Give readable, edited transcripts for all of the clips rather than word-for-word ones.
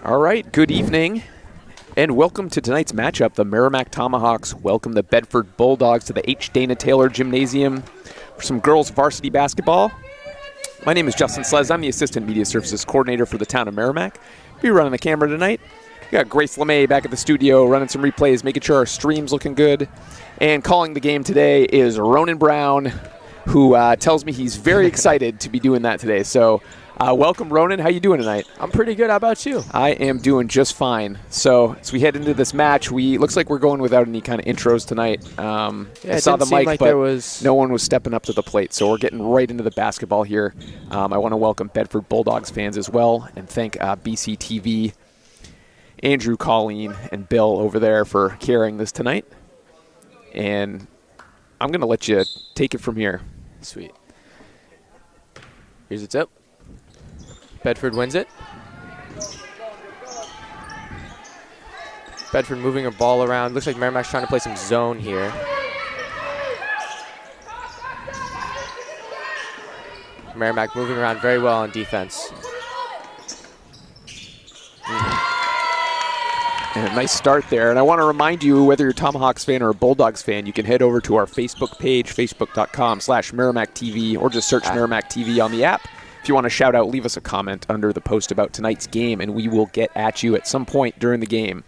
All right, good evening, and welcome to tonight's matchup. The Merrimack Tomahawks welcome the Bedford Bulldogs to the H. Dana Taylor Gymnasium for some girls varsity basketball. My name is Justin Slez. I'm the Assistant Media Services Coordinator for the town of Merrimack. Be running the camera tonight. We got Grace LeMay back at the studio running some replays, making sure our stream's looking good. And calling the game today is Ronan Brown, who tells me he's very excited to be doing that today. So welcome, Ronan. How you doing tonight? I'm pretty good. How about you? I am doing just fine. So as we head into this match, looks like we're going without any kind of intros tonight. I saw the mic, but no one was stepping up to the plate. So we're getting right into the basketball here. I want to welcome Bedford Bulldogs fans as well and thank BCTV, Andrew, Colleen, and Bill over there for carrying this tonight. And I'm going to let you take it from here. Sweet. Here's the tip. Bedford wins it. Bedford moving a ball around. Looks like Merrimack's trying to play some zone here. Merrimack moving around very well on defense. And a nice start there. And I want to remind you, whether you're a Tomahawks fan or a Bulldogs fan, you can head over to our Facebook page, facebook.com/MerrimackTV, or just search Merrimack TV on the app. If you want to shout out, leave us a comment under the post about tonight's game, and we will get at you at some point during the game.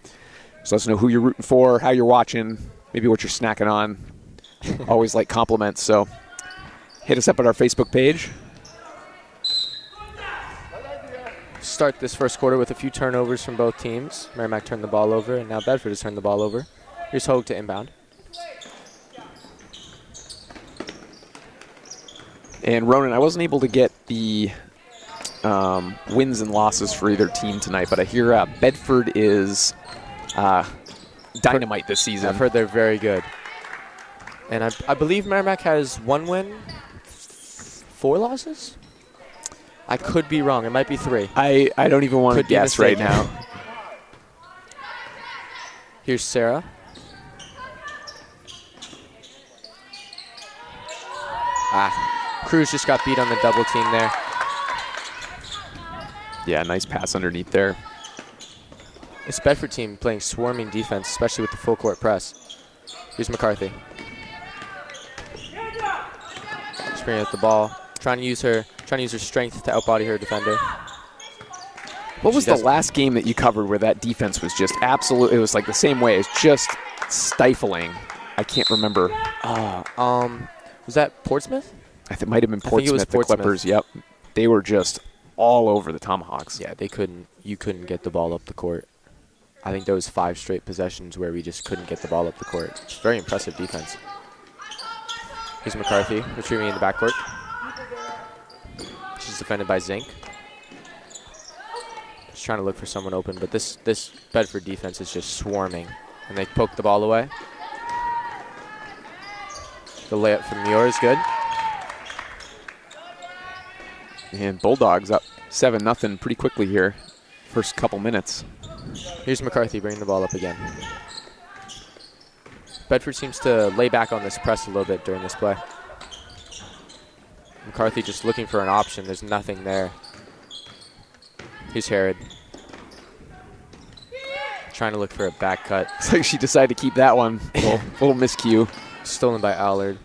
So let us know who you're rooting for, how you're watching, maybe what you're snacking on. Always like compliments, so hit us up at our Facebook page. Start this first quarter with a few turnovers from both teams. Merrimack turned the ball over, and now Bedford has turned the ball over. Here's Hogue to inbound. And Ronan, I wasn't able to get the wins and losses for either team tonight, but I hear Bedford is dynamite this season. I've heard they're very good. And I believe Merrimack has 1 win, 4 losses? I could be wrong. It might be 3. I don't even want to guess right now. Here's Sarah. Cruz just got beat on the double team there. Yeah, nice pass underneath there. This Bedford team playing swarming defense, especially with the full court press. Here's McCarthy. Screening at the ball, trying to use her strength to outbody her defender. What was the last game that you covered where that defense was just absolute? It was like the same way. It's just stifling. I can't remember. Was that Portsmouth? It might have been Portsmouth, the Clippers. Yep. They were just all over the Tomahawks. Yeah, you couldn't get the ball up the court. I think there was 5 straight possessions where we just couldn't get the ball up the court. It's very impressive defense. Here's McCarthy retrieving in the backcourt. She's defended by Zink. Just trying to look for someone open, but this Bedford defense is just swarming. And they poke the ball away. The layup from Muir is good. And Bulldogs up 7-0 pretty quickly here. First couple minutes. Here's McCarthy bringing the ball up again. Bedford seems to lay back on this press a little bit during this play. McCarthy just looking for an option. There's nothing there. Here's Herod. Trying to look for a back cut. It's like she decided to keep that one. Little miscue. Stolen by Allard.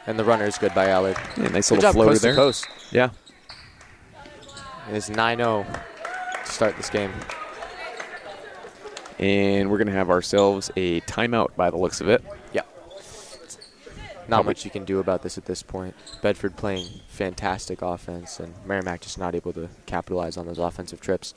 And the runner is good by Allard. Yeah, nice little floater coast there. To coast. Yeah. It is 9-0 to start this game. And we're going to have ourselves a timeout by the looks of it. Yeah. Not much you can do about this at this point. Bedford playing fantastic offense, and Merrimack just not able to capitalize on those offensive trips.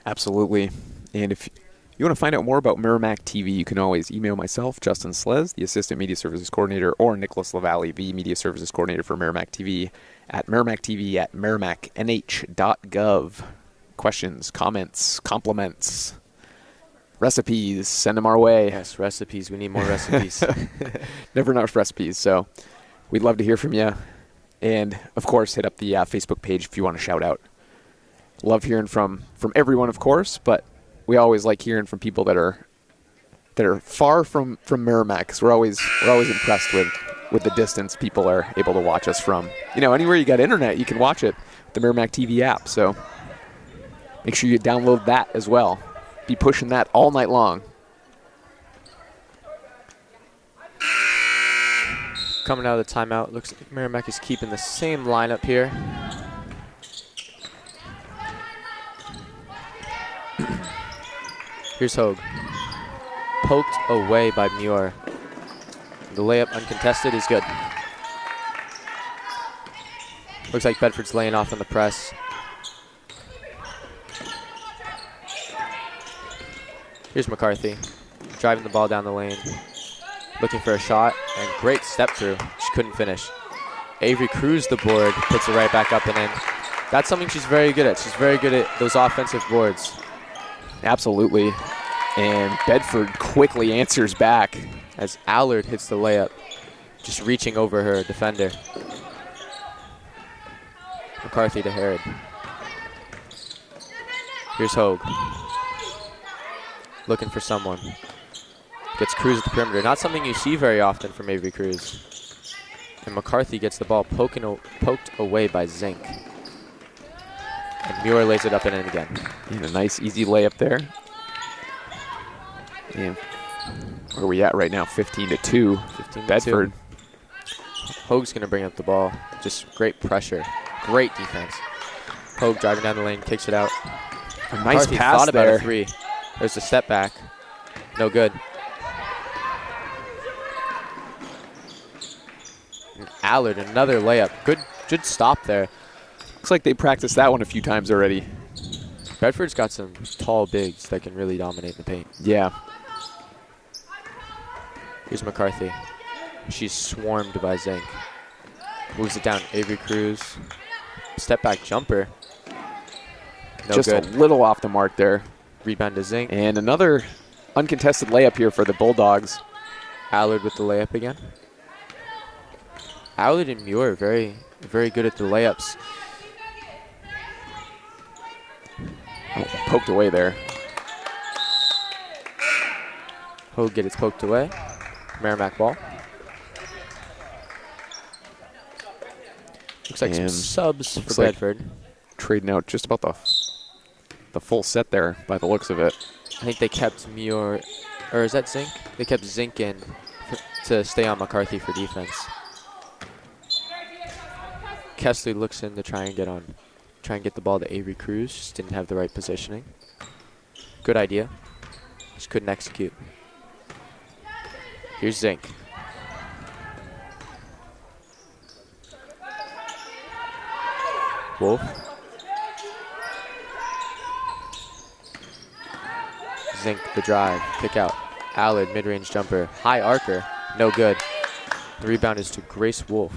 Absolutely. And if you want to find out more about Merrimack TV, you can always email myself, Justin Slez, the Assistant Media Services Coordinator, or Nicholas LaValle, the Media Services Coordinator for Merrimack TV, at merrimacktv@merrimacknh.gov. Questions, comments, compliments, recipes, send them our way. Yes, recipes. We need more recipes. Never enough recipes, so we'd love to hear from you. And, of course, hit up the Facebook page if you want to shout out. Love hearing from everyone, of course, but we always like hearing from people that are far from Merrimack, because we're always impressed with with the distance people are able to watch us from. You know, anywhere you got internet, you can watch it with the Merrimack TV app. So make sure you download that as well. Be pushing that all night long. Coming out of the timeout, looks like Merrimack is keeping the same lineup here. Here's Hogue. Poked away by Muir. The layup uncontested is good. Looks like Bedford's laying off on the press. Here's McCarthy, driving the ball down the lane, looking for a shot, and great step through. She couldn't finish. Avery Cruz the board, puts it right back up and in. That's something she's very good at. She's very good at those offensive boards. Absolutely. And Bedford quickly answers back as Allard hits the layup, just reaching over her defender. McCarthy to Herod. Here's Hogue. Looking for someone. Gets Cruz at the perimeter. Not something you see very often from Avery Cruz. And McCarthy gets the ball poked away by Zink. And Muir lays it up and in again. And a nice easy layup there. And where are we at right now? 15-2. 15-2. Bedford. Hogue's going to bring up the ball. Just great pressure. Great defense. Hogue driving down the lane, kicks it out. A nice McCarthy pass thought there. about a three. There's a step back. No good. And Allard, another layup. Good stop there. Looks like they practiced that one a few times already. Bedford's got some tall bigs that can really dominate the paint. Yeah. Here's McCarthy. She's swarmed by Zink. Moves it down. Avery Cruz. Step back jumper. No Just good. a little off the mark there. Rebound to Zink. And another uncontested layup here for the Bulldogs. Allard with the layup again. Allard and Muir very, very good at the layups. Oh, poked away there. Hogue gets it poked away. Merrimack ball. Looks like some subs for Bedford. Trading out just about the full set there by the looks of it. I think they kept Muir, or is that Zink? They kept Zink in to stay on McCarthy for defense. Kessler looks in to try and get the ball to Avery Cruz. Just didn't have the right positioning. Good idea. Just couldn't execute. Here's Zink. Wolf. Zink the drive. Kick out. Allard mid-range jumper. High arcer. No good. The rebound is to Grace Wolf.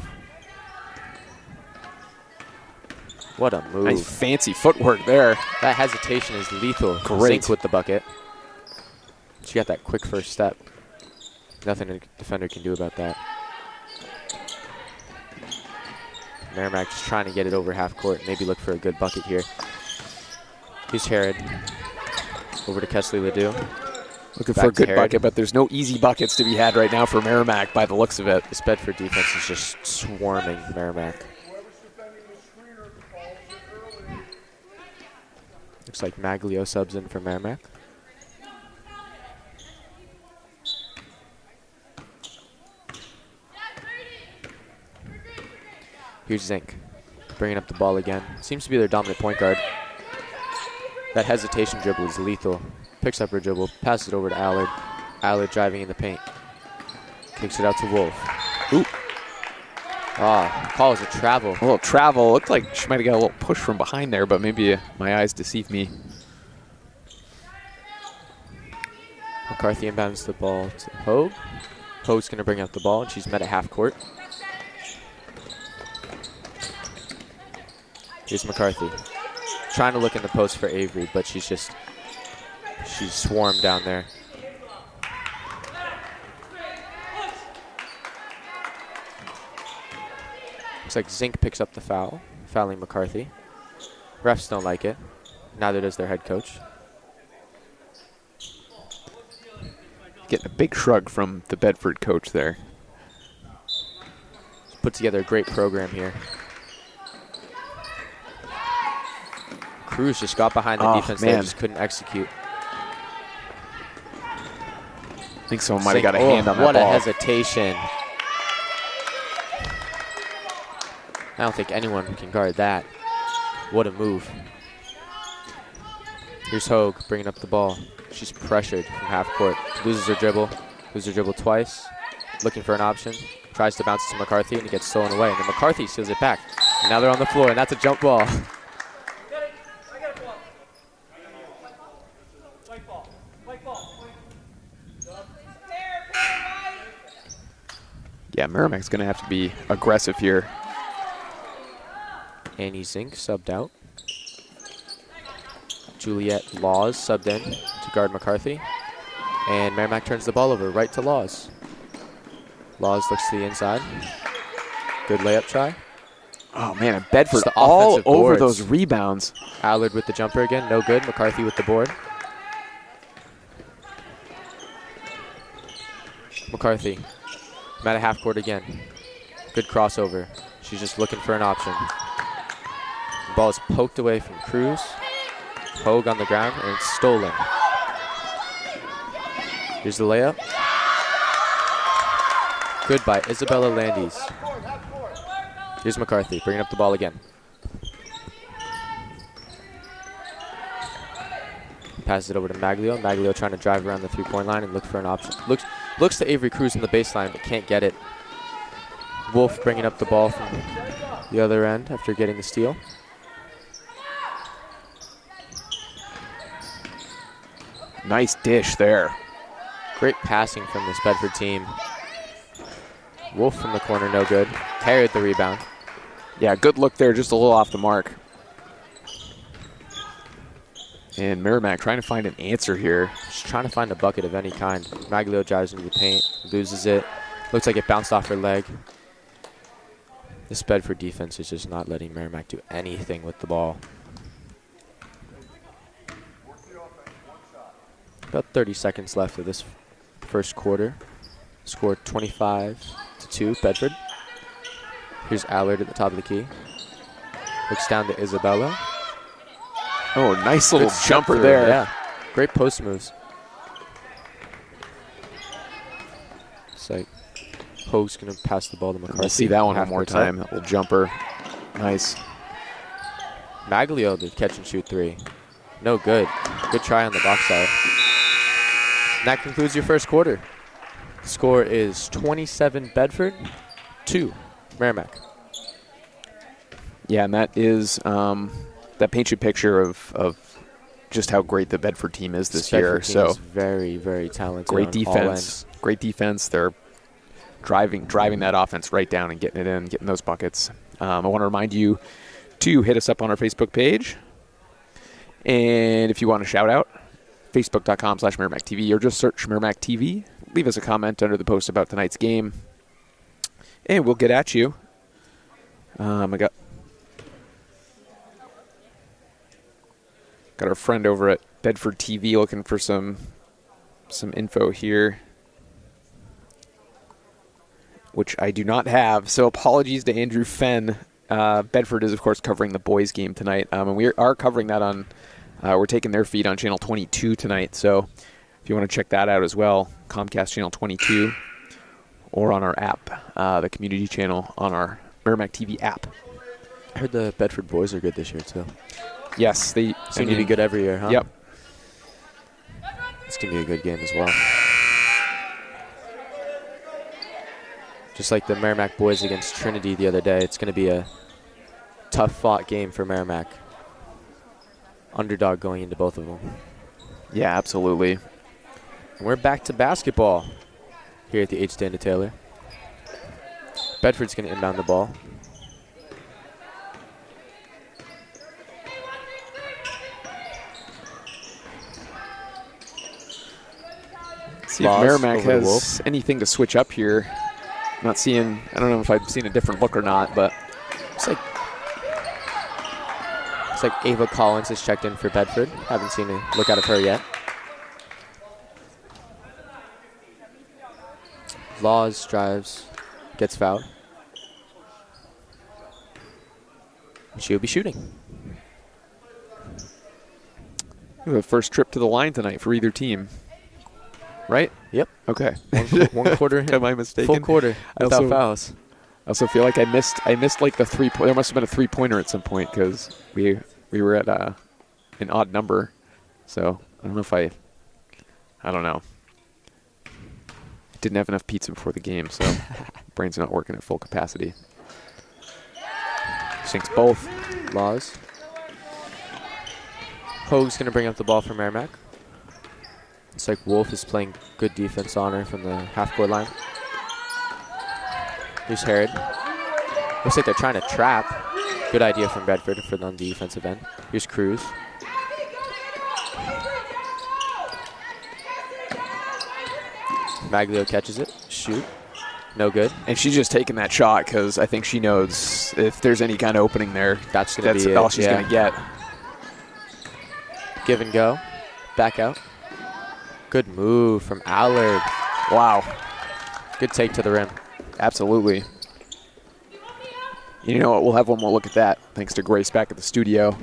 What a move. Nice fancy footwork there. That hesitation is lethal. Great. Zink with the bucket. She got that quick first step. Nothing a defender can do about that. Merrimack just trying to get it over half court. Maybe look for a good bucket here. Here's Herod. Over to Kesley Ledoux. Looking for a good bucket, but there's no easy buckets to be had right now for Merrimack by the looks of it. This Bedford defense is just swarming Merrimack. Looks like Maglio subs in for Merrimack. Here's Zink, bringing up the ball again. Seems to be their dominant point guard. That hesitation dribble is lethal. Picks up her dribble, passes it over to Allard. Allard driving in the paint. Kicks it out to Wolf. Ooh. Calls a travel. A little travel. Looked like she might have got a little push from behind there, but maybe my eyes deceive me. McCarthy inbounds the ball to Hogue. Hogue's going to bring out the ball, and she's met at half court. Here's McCarthy. Trying to look in the post for Avery, but she's swarmed down there. Looks like Zink picks up the foul, fouling McCarthy. Refs don't like it. Neither does their head coach. Getting a big shrug from the Bedford coach there. put together a great program here. Cruz just got behind the defense there, just couldn't execute. I think someone might have got a hand on that ball. What a hesitation. I don't think anyone can guard that. What a move. Here's Hogue bringing up the ball. She's pressured from half court. Loses her dribble twice. Looking for an option. Tries to bounce it to McCarthy, and it gets stolen away. And then McCarthy steals it back. And now they're on the floor, and that's a jump ball. Yeah, Merrimack's going to have to be aggressive here. Annie Zink subbed out. Juliet Laws subbed in to guard McCarthy. And Merrimack turns the ball over right to Laws. Laws looks to the inside. Good layup try. Oh, man, and Bedford all over those rebounds. Allard with the jumper again, no good. McCarthy with the board. McCarthy, I'm at half court again. Good crossover. She's just looking for an option. The ball is poked away from Cruz. Hogue on the ground, and it's stolen. Here's the layup. Good by Isabella Landis. Here's McCarthy bringing up the ball again. Passes it over to Maglio. Maglio trying to drive around the three-point line and look for an option. Looks to Avery Cruz in the baseline, but can't get it. Wolf bringing up the ball from the other end after getting the steal. Nice dish there. Great passing from this Bedford team. Wolf from the corner, no good. Carried the rebound. Yeah, good look there, just a little off the mark. And Merrimack trying to find an answer here. Just trying to find a bucket of any kind. Maglio drives into the paint, loses it. Looks like it bounced off her leg. This Bedford defense is just not letting Merrimack do anything with the ball. About 30 seconds left of this first quarter. Score 25-2, Bedford. Here's Allard at the top of the key. Looks down to Isabella. Oh, nice little Good jumper there. Yeah, great post moves. It's like Hogue's going to pass the ball to McCarthy. Let's see that one more time. That little jumper. Nice. Maglio, the catch and shoot three. No good. Good try on the box side. And that concludes your first quarter. The score is 27 Bedford, 2 Merrimack. Yeah, and that is that paints you a picture of just how great the Bedford team is this year. So is very, very talented. Great defense. Great defense. They're driving that offense right down and getting it in, getting those buckets. I want to remind you to hit us up on our Facebook page. And if you want to shout out, Facebook.com/Merrimack TV, or just search Merrimack TV. Leave us a comment under the post about tonight's game, and we'll get at you. I got our friend over at Bedford TV looking for some info here, which I do not have. So apologies to Andrew Fenn. Bedford is, of course, covering the boys' game tonight, and we are covering that on. We're taking their feed on Channel 22 tonight, so if you want to check that out as well, Comcast Channel 22, or on our app, the community channel on our Merrimack TV app. I heard the Bedford boys are good this year, too. Yes, they seem to be good every year, huh? Yep. It's going to be a good game as well. Just like the Merrimack boys against Trinity the other day, it's going to be a tough-fought game for Merrimack. Underdog going into both of them. Yeah, absolutely. And we're back to basketball here at the H. Dana Taylor. Bedford's going to inbound the ball. See if Merrimack has anything to switch up here. I'm not seeing, I don't know if I've seen a different look or not, but it's like Ava Collins has checked in for Bedford. Haven't seen a look out of her yet. Laws drives, gets fouled. She'll be shooting. The first trip to the line tonight for either team. Right? Yep. Okay. One quarter. Am I mistaken? Full quarter without fouls. I also feel like I missed like the there must have been a 3-pointer at some point because we were at an odd number. So I don't know if I don't know. Didn't have enough pizza before the game, so brain's not working at full capacity. Sinks both. Laws. Hoag's going to bring up the ball for Merrimack. It's like Wolf is playing good defense on her from the half-court line. Here's Herod. Looks like they're trying to trap. Good idea from Bedford on the defensive end. Here's Cruz. Maglio catches it. Shoot. No good. And she's just taking that shot because I think she knows if there's any kind of opening there, that's be all she's going to get. Give and go. Back out. Good move from Allard. Wow. Good take to the rim. Absolutely. You know what? We'll have one more look at that thanks to Grace back at the studio.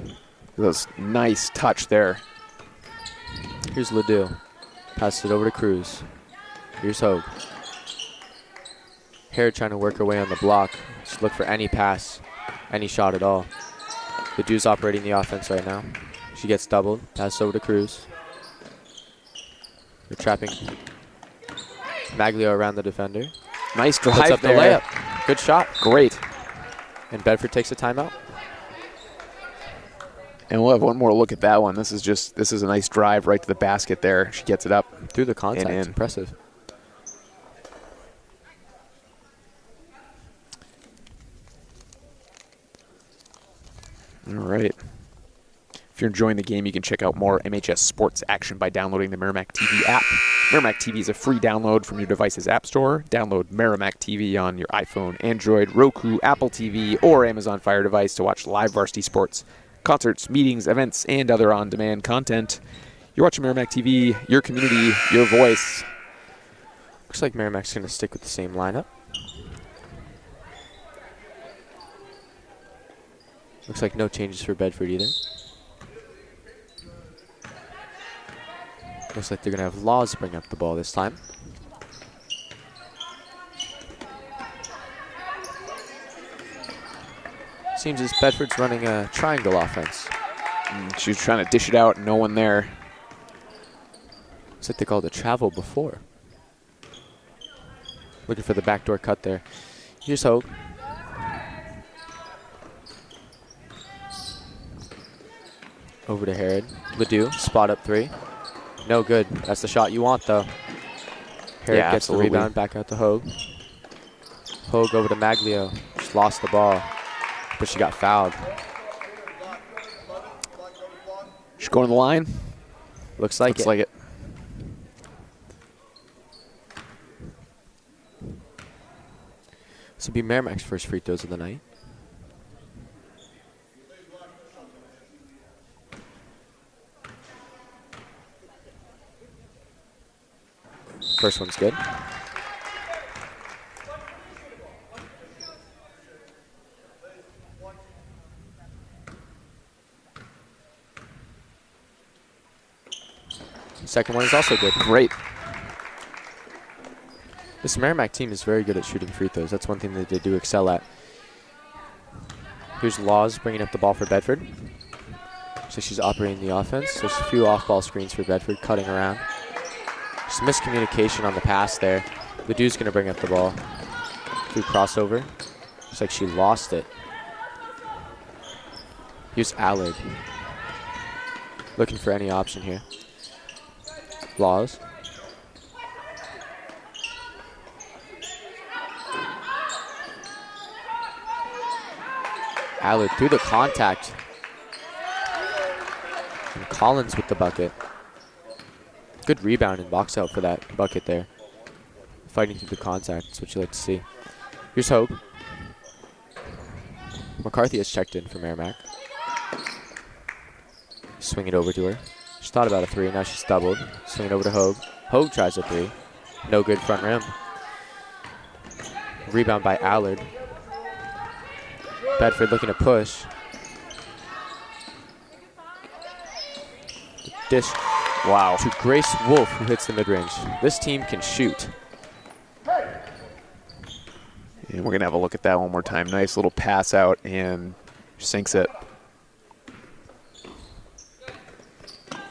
Those nice touch there. Here's Ledoux. Passes it over to Cruz. Here's Hoag. Herod trying to work her way on the block. Just look for any pass, any shot at all. Ledoux's operating the offense right now. She gets doubled. Pass over to Cruz. They're trapping Maglio around the defender. Nice drive Puts up there. the layup. Good shot. Great. And Bedford takes a timeout. And we'll have one more look at that one. This is a nice drive right to the basket there. She gets it up. Through the contact. And in. Impressive. All right. If you're enjoying the game, you can check out more MHS sports action by downloading the Merrimack TV app. Merrimack TV is a free download from your device's app store. Download Merrimack TV on your iPhone, Android, Roku, Apple TV, or Amazon Fire device to watch live varsity sports, concerts, meetings, events, and other on-demand content. You're watching Merrimack TV, your community, your voice. Looks like Merrimack's going to stick with the same lineup. Looks like no changes for Bedford either. Looks like they're going to have Laws bring up the ball this time. Seems as Bedford's running a triangle offense. She's trying to dish it out, no one there. Looks like they called a travel before. Looking for the backdoor cut there. Here's Hoag. Over to Herod. Ledoux, spot up three. No good. That's the shot you want, though. Herod gets the rebound, back out to Hoag. Hoag over to Maglio. Just lost the ball, but she got fouled. She's going to the line. Looks like it. This will be Merrimack's first free throws of the night. First one's good. Second one is also good. Great. This Merrimack team is very good at shooting free throws. That's one thing that they do excel at. Here's Laws bringing up the ball for Bedford. So she's operating the offense. There's a few off-ball screens for Bedford, cutting around. Just miscommunication on the pass there. Ledoux's going to bring up the ball. Through crossover. Looks like she lost it. Here's Allard. Looking for any option here. Laws. Allard through the contact. And Collins with the bucket. Good rebound and box out for that bucket there. Fighting through the contact, that's what you like to see. Here's Hoag. McCarthy has checked in for Merrimack. Swing it over to her. She thought about a three, now she's doubled. Swing it over to Hoag. Hoag tries a three. No good front rim. Rebound by Allard. Bedford looking to push. dish Wow. to Grace Wolf, who hits the mid-range. This team can shoot. And we're going to have a look at that one more time. Nice little pass out and sinks it.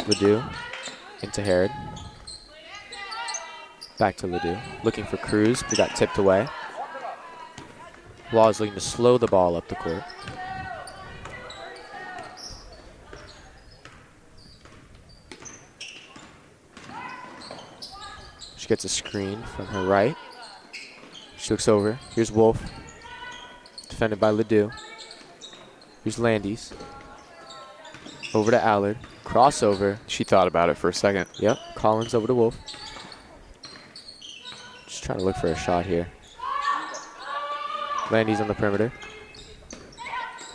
Ledoux into Herod. Back to Ledoux. Looking for Cruz, but got tipped away. Law is looking to slow the ball up the court. She gets a screen from her right. She looks over. Here's Wolf. Defended by Ledoux. Here's Landis. Over to Allard. Crossover. She thought about it for a second. Yep. Collins over to Wolf. Just trying to look for a shot here. Landis on the perimeter.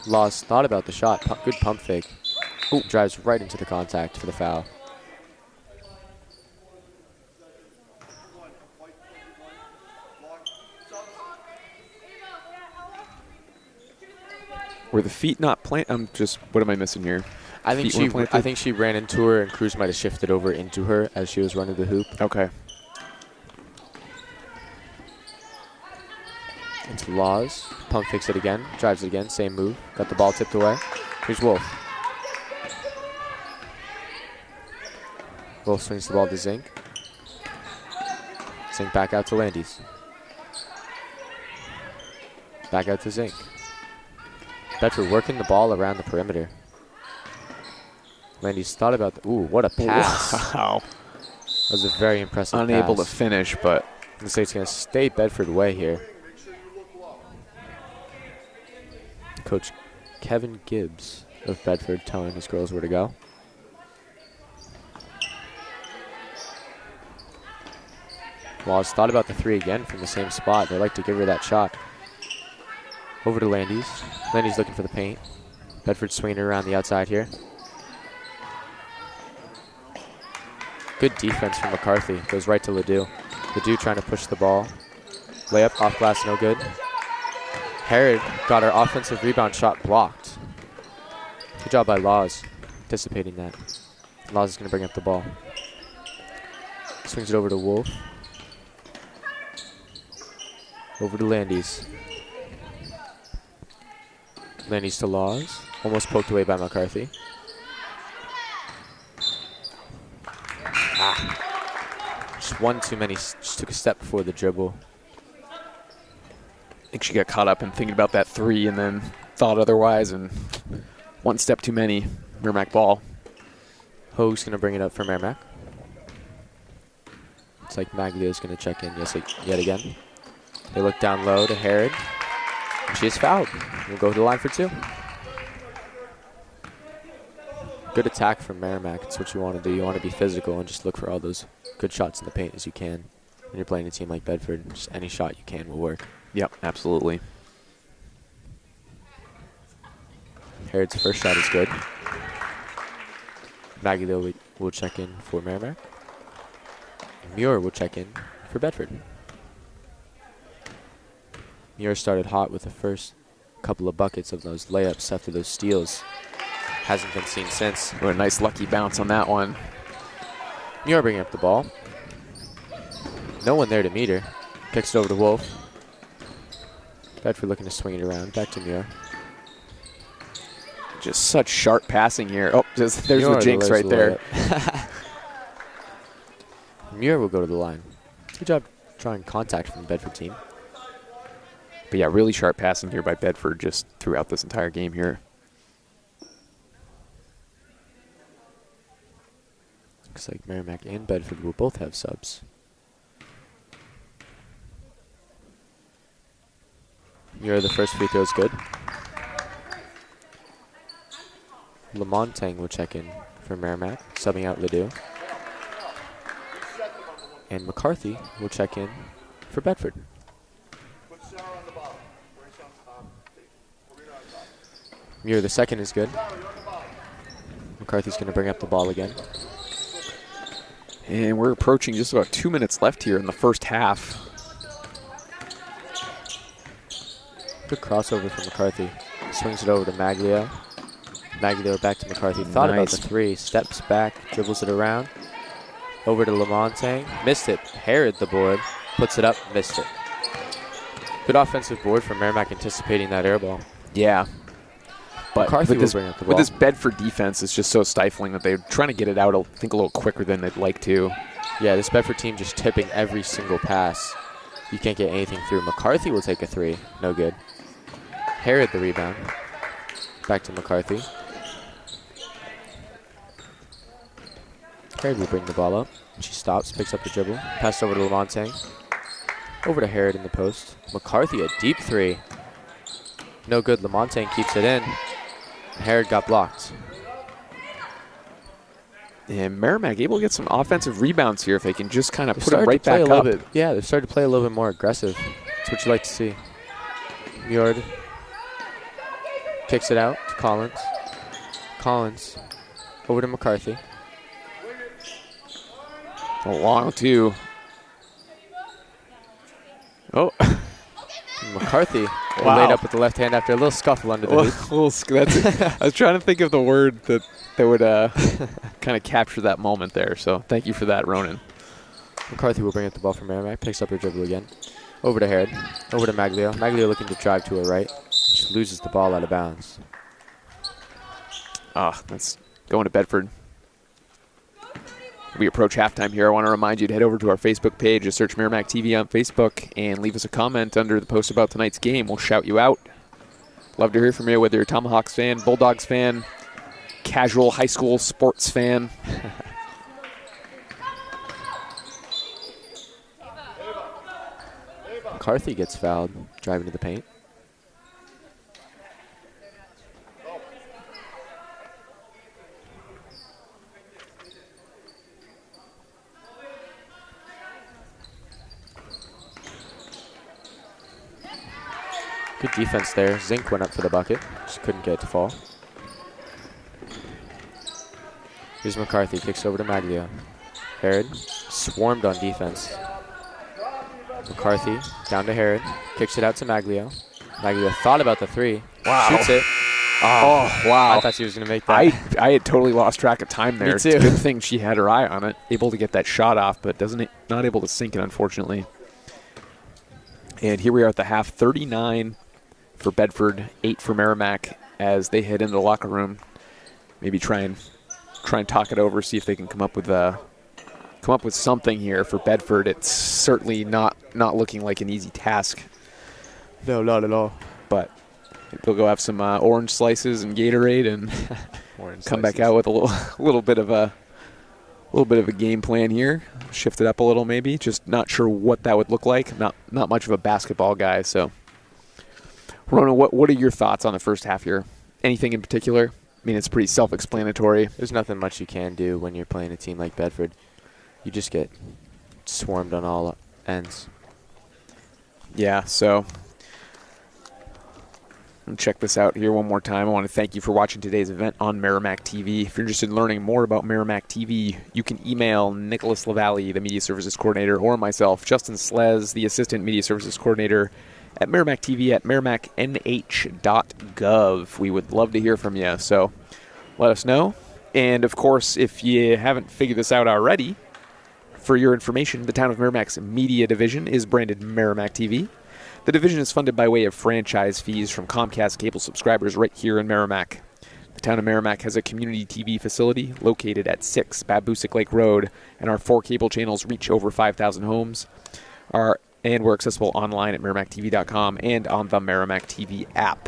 Laws thought about the shot. Good pump fake. Ooh, drives right into the contact for the foul. Were the feet not planted? What am I missing here? I think she ran into her, and Cruz might have shifted over into her as she was running the hoop. Okay. Into Laws. Pump fakes it again. Drives it again. Same move. Got the ball tipped away. Here's Wolf. Wolf swings the ball to Zink. Zink back out to Landis. Back out to Zink. Bedford working the ball around the perimeter. Landis thought about the... Ooh, what a pass. Wow. That was a very impressive Unable pass. to finish, but... I'm going to say it's going to stay Bedford way here. Coach Kevin Gibbs of Bedford telling his girls where to go. Laws thought about the three again from the same spot. They like to give her that shot. Over to Landis. Landis looking for the paint. Bedford swinging around the outside here. Good defense from McCarthy. Goes right to Ledoux. Ledoux trying to push the ball. Layup off glass, no good. Herod got her offensive rebound shot blocked. Good job by Laws, anticipating that. Laws is going to bring up the ball. Swings it over to Wolf. Over to Landis. Landis to Laws. Almost poked away by McCarthy. Just one too many. Just took a step before the dribble. I think she got caught up in thinking about that three and then thought otherwise, and one step too many. Merrimack ball. Hoag's going to bring it up for Merrimack. It's like Maglio's going to check in yet again. They look down low to Herod. And she is fouled. We'll go to the line for two. Good attack from Merrimack. It's what you want to do. You want to be physical and just look for all those good shots in the paint as you can. When you're playing a team like Bedford, just any shot you can will work. Yep, absolutely. Herod's first shot is good. Maglio will check in for Merrimack. Muir will check in for Bedford. Muir started hot with the first couple of buckets of those layups after those steals. Hasn't been seen since. What a nice lucky bounce on that one. Muir bringing up the ball. No one there to meet her. Kicks it over to Wolf. Bedford looking to swing it around. Back to Muir. Just such sharp passing here. Oh, there's the jinx right there. Muir will go to the line. Good job drawing contact from the Bedford team. But yeah, really sharp passing here by Bedford just throughout this entire game here. Looks like Merrimack and Bedford will both have subs. Muir, the first free throw is good. Lamontang will check in for Merrimack, subbing out Ledoux. And McCarthy will check in for Bedford. Muir, the second is good. McCarthy's going to bring up the ball again. And we're approaching just about 2 minutes left here in the first half. Good crossover from McCarthy. Swings it over to Maglio. Maglio back to McCarthy. Thought about the three. Steps back, dribbles it around. Over to Lamontagne. Missed it. Herod the board. Puts it up. Missed it. Good offensive board for Merrimack anticipating that air ball. Yeah. But McCarthy with will bring up the ball. this Bedford defense, it's just so stifling that they're trying to get it out, I think, a little quicker than they'd like to. Yeah, this Bedford team just tipping every single pass. You can't get anything through. McCarthy will take a three. No good. Herod the rebound. Back to McCarthy. Herod will bring the ball up. She stops, picks up the dribble. Passed over to Lamontagne. Over to Herod in the post. McCarthy, a deep three. No good. Lamontagne keeps it in. Herod got blocked. And Merrimack able to get some offensive rebounds here if they can just kind of put it right back up. Yeah, they've started to play a little bit more aggressive. That's what you like to see. Muird kicks it out to Collins. Collins over to McCarthy. A long two. Oh. McCarthy Wow. laid up with the left hand after a little scuffle under the hoop. I was trying to think of the word that would kind of capture that moment there. So thank you for that, Ronan. McCarthy will bring up the ball from Merrimack. Picks up her dribble again. Over to Herod. Over to Maglio. Maglio looking to drive to her right. She loses the ball out of bounds. That's going to Bedford. We approach halftime here. I want to remind you to head over to our Facebook page, just search Merrimack TV on Facebook, and leave us a comment under the post about tonight's game. We'll shout you out. Love to hear from you, whether you're a Tomahawks fan, Bulldogs fan, casual high school sports fan. McCarthy gets fouled, driving to the paint. Good defense there. Zink went up for the bucket. Just couldn't get it to fall. Here's McCarthy. Kicks over to Maglio. Herod swarmed on defense. McCarthy down to Herod. Kicks it out to Maglio. Maglio thought about the three. Wow. Shoots it. Oh, wow. I thought she was going to make that. I had totally lost track of time there. Me too. It's a good thing she had her eye on it, able to get that shot off, but not able to sink it, unfortunately. And here we are at the half, 39 for Bedford, 8 for Merrimack, as they head into the locker room. Maybe try and talk it over, see if they can come up with something here for Bedford. It's certainly not looking like an easy task. No, not at all. But they'll go have some orange slices and Gatorade and come back out with a little bit of a game plan here. Shift it up a little, maybe. Just not sure what that would look like. Not much of a basketball guy, so. Rona, what are your thoughts on the first half here? Anything in particular? I mean, it's pretty self-explanatory. There's nothing much you can do when you're playing a team like Bedford. You just get swarmed on all ends. Yeah, so check this out here one more time. I want to thank you for watching today's event on Merrimack TV. If you're interested in learning more about Merrimack TV, you can email Nicholas LaValle, the Media Services Coordinator, or myself, Justin Slez, the Assistant Media Services Coordinator, at Merrimack TV at merrimacknh.gov. We would love to hear from you, so let us know. And, of course, if you haven't figured this out already, for your information, the Town of Merrimack's media division is branded Merrimack TV. The division is funded by way of franchise fees from Comcast cable subscribers right here in Merrimack. The Town of Merrimack has a community TV facility located at 6 Babusick Lake Road, and our 4 cable channels reach over 5,000 homes. And we're accessible online at merrimacktv.com and on the Merrimack TV app.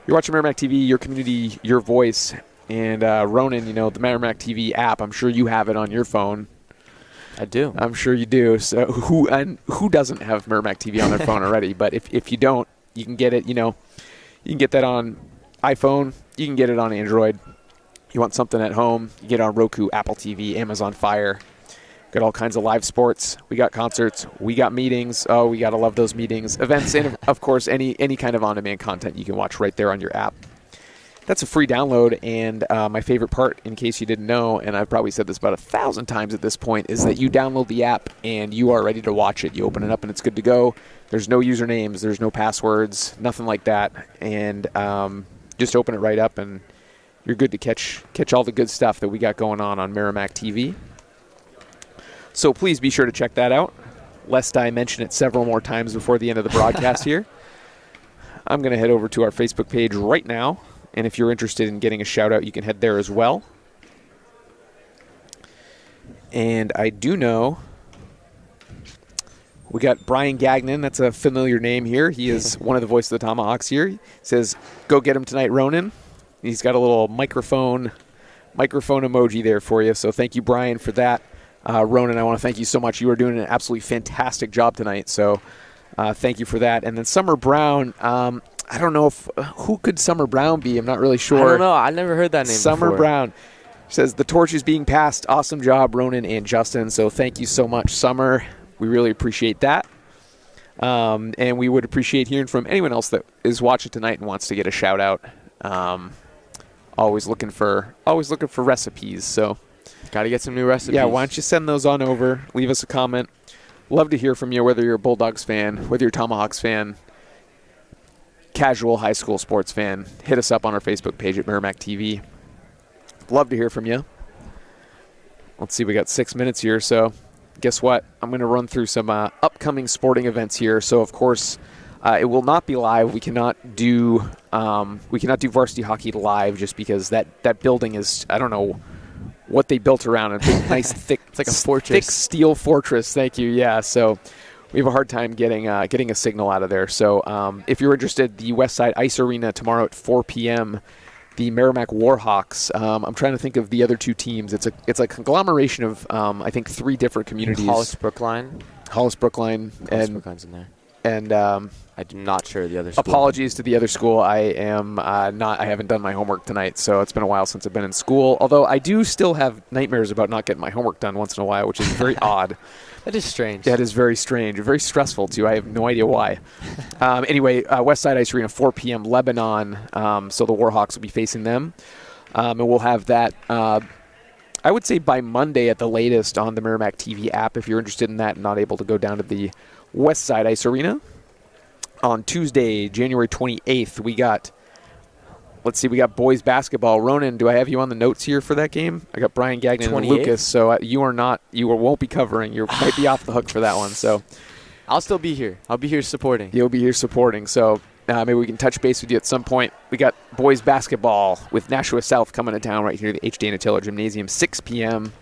You're watching Merrimack TV, your community, your voice. And Ronan, the Merrimack TV app, I'm sure you have it on your phone. I do. I'm sure you do. So who doesn't have Merrimack TV on their phone already? But if you don't, you can get it, you can get that on iPhone. You can get it on Android. You want something at home, you get it on Roku, Apple TV, Amazon Fire. Got all kinds of live sports. We got concerts. We got meetings. Oh, we got to love those meetings. Events, and, of course, any kind of on-demand content you can watch right there on your app. That's a free download, and my favorite part, in case you didn't know, and I've probably said this about 1,000 times at this point, is that you download the app, and you are ready to watch it. You open it up, and it's good to go. There's no usernames. There's no passwords. Nothing like that. And just open it right up, and you're good to catch all the good stuff that we got going on Merrimack TV. So please be sure to check that out, lest I mention it several more times before the end of the broadcast here. I'm going to head over to our Facebook page right now, and if you're interested in getting a shout-out, you can head there as well. And I do know we got Brian Gagnon. That's a familiar name here. He is one of the voices of the Tomahawks here. He says, "Go get him tonight, Ronan." He's got a little microphone emoji there for you. So thank you, Brian, for that. Ronan, I want to thank you so much. You are doing an absolutely fantastic job tonight. So thank you for that. And then Summer Brown. I don't know who could Summer Brown be. I'm not really sure. I don't know. I never heard that name Summer before. Brown says the torch is being passed. Awesome job, Ronan and Justin. So thank you so much, Summer. We really appreciate that. And we would appreciate hearing from anyone else that is watching tonight and wants to get a shout out. Always looking for recipes. So got to get some new recipes. Yeah, why don't you send those on over? Leave us a comment. Love to hear from you, whether you're a Bulldogs fan, whether you're a Tomahawks fan, casual high school sports fan. Hit us up on our Facebook page at Merrimack TV. Love to hear from you. Let's see, we got 6 minutes here, so guess what? I'm going to run through some upcoming sporting events here. So, of course, it will not be live. We cannot do varsity hockey live just because that building is, I don't know what they built around a big, nice, thick, it's like a fortress. Thick steel fortress. Thank you. Yeah. So we have a hard time getting a signal out of there. So if you're interested, the Westside Ice Arena tomorrow at 4 p.m. The Merrimack Warhawks. I'm trying to think of the other two teams. It's a conglomeration of I think 3 different communities. Hollis Brookline. Brookline's in there. And I'm not sure the other school. Apologies to the other school. I am not. I haven't done my homework tonight, so it's been a while since I've been in school. Although I do still have nightmares about not getting my homework done once in a while, which is very odd. That is strange. That is very strange. Very stressful, too. I have no idea why. Anyway, Westside Ice Arena, 4 p.m., Lebanon. So the Warhawks will be facing them. And we'll have that, I would say, by Monday at the latest on the Merrimack TV app if you're interested in that and not able to go down to the Westside Ice Arena. On Tuesday, January 28th, we got boys basketball. Ronan, do I have you on the notes here for that game? I got Brian Gagnon and Lucas, so you won't be covering. You might be off the hook for that one. So I'll still be here. I'll be here supporting. You'll be here supporting. So maybe we can touch base with you at some point. We got boys basketball with Nashua South coming to town right here at the H. Dana Taylor Gymnasium, 6 p.m.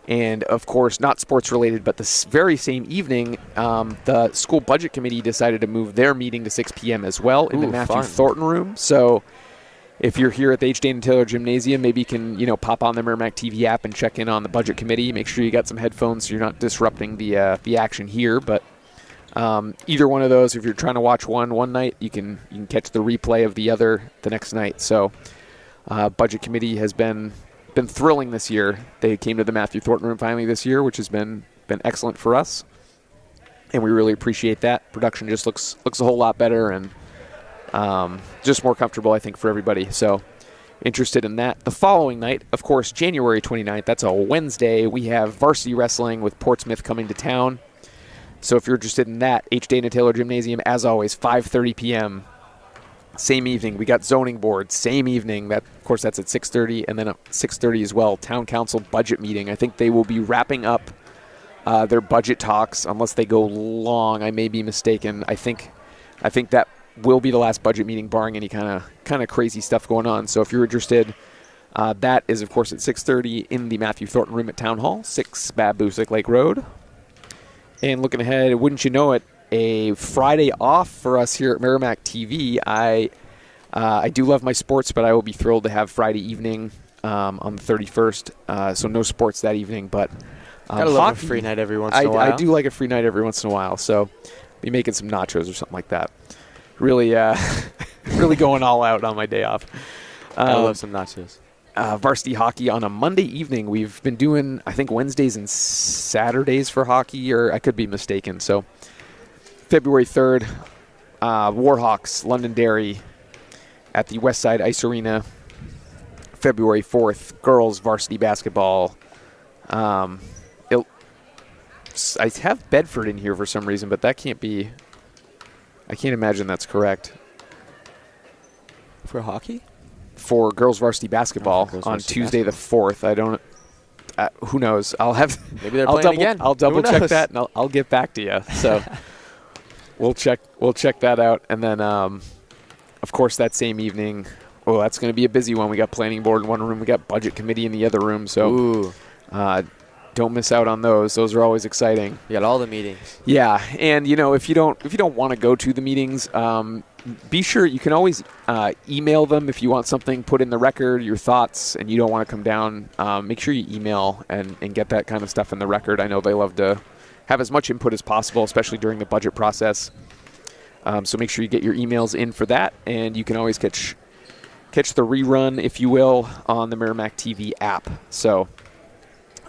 And, of course, not sports-related, but this very same evening, the school budget committee decided to move their meeting to 6 p.m. as well in the Matthew Thornton room. So if you're here at the H. Dana Taylor Gymnasium, maybe you can, pop on the Merrimack TV app and check in on the budget committee. Make sure you got some headphones so you're not disrupting the action here. But either one of those, if you're trying to watch one night, you can catch the replay of the other the next night. So budget committee has been thrilling this year. They came to the Matthew Thornton room finally this year, which has been excellent for us, and we really appreciate that. Production just looks a whole lot better and just more comfortable, I think, for everybody. So interested in that. The following night, of course, January 29th, that's a Wednesday, we have varsity wrestling with Portsmouth coming to town. So if you're interested in that, H. Dana Taylor Gymnasium, as always, 5:30 p.m. Same evening, we got zoning board. Same evening, of course, that's at 6:30, and then at 6:30 as well, town council budget meeting. I think they will be wrapping up their budget talks, unless they go long. I may be mistaken. I think that will be the last budget meeting, barring any kind of crazy stuff going on. So if you're interested, that is, of course, at 6:30 in the Matthew Thornton room at Town Hall, 6 Babusick Lake Road. And looking ahead, wouldn't you know it, a Friday off for us here at Merrimack TV. I do love my sports, but I will be thrilled to have Friday evening on the 31st. So no sports that evening, but gotta love a free night every once in a while. I do like a free night every once in a while. So be making some nachos or something like that. Really, really going all out on my day off. I love some nachos. Varsity hockey on a Monday evening. We've been doing, I think, Wednesdays and Saturdays for hockey, or I could be mistaken. So February 3rd, Warhawks, Londonderry at the Westside Ice Arena. February 4th, girls varsity basketball. I have Bedford in here for some reason, but that can't be. I can't imagine that's correct. For hockey? for girls varsity basketball girls on varsity Tuesday the 4th. I don't. Who knows? I'll have. Maybe they're I'll playing again. I'll double check that, and I'll get back to you. So we'll check that out, and then of course that same evening. Oh, that's going to be a busy one. We got planning board in one room. We got budget committee in the other room. So don't miss out on those. Those are always exciting. You got all the meetings. Yeah, and if you don't want to go to the meetings, be sure you can always email them if you want something put in the record, your thoughts, and you don't want to come down. Make sure you email and get that kind of stuff in the record. I know they love to have as much input as possible, especially during the budget process. So make sure you get your emails in for that, and you can always catch the rerun, if you will, on the Merrimack TV app. So,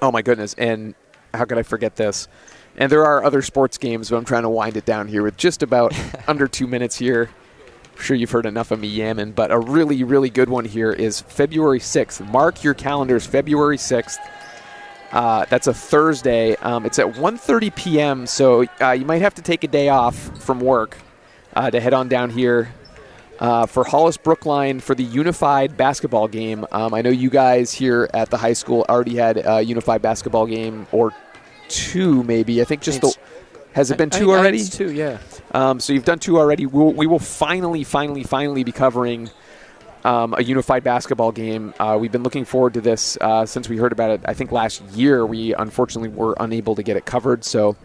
oh my goodness, and how could I forget this? And there are other sports games, but I'm trying to wind it down here with just about under 2 minutes here. I'm sure you've heard enough of me yamming, but a really, really good one here is February 6th. Mark your calendars, February 6th. That's a Thursday. It's at 1:30 p.m., so you might have to take a day off from work to head on down here for Hollis Brookline for the unified basketball game. I know you guys here at the high school already had a unified basketball game, or two maybe. I think just has it been two already? It's two, yeah. So you've done two already. We will finally be covering a unified basketball game. We've been looking forward to this since we heard about it. I think last year we unfortunately were unable to get it covered. So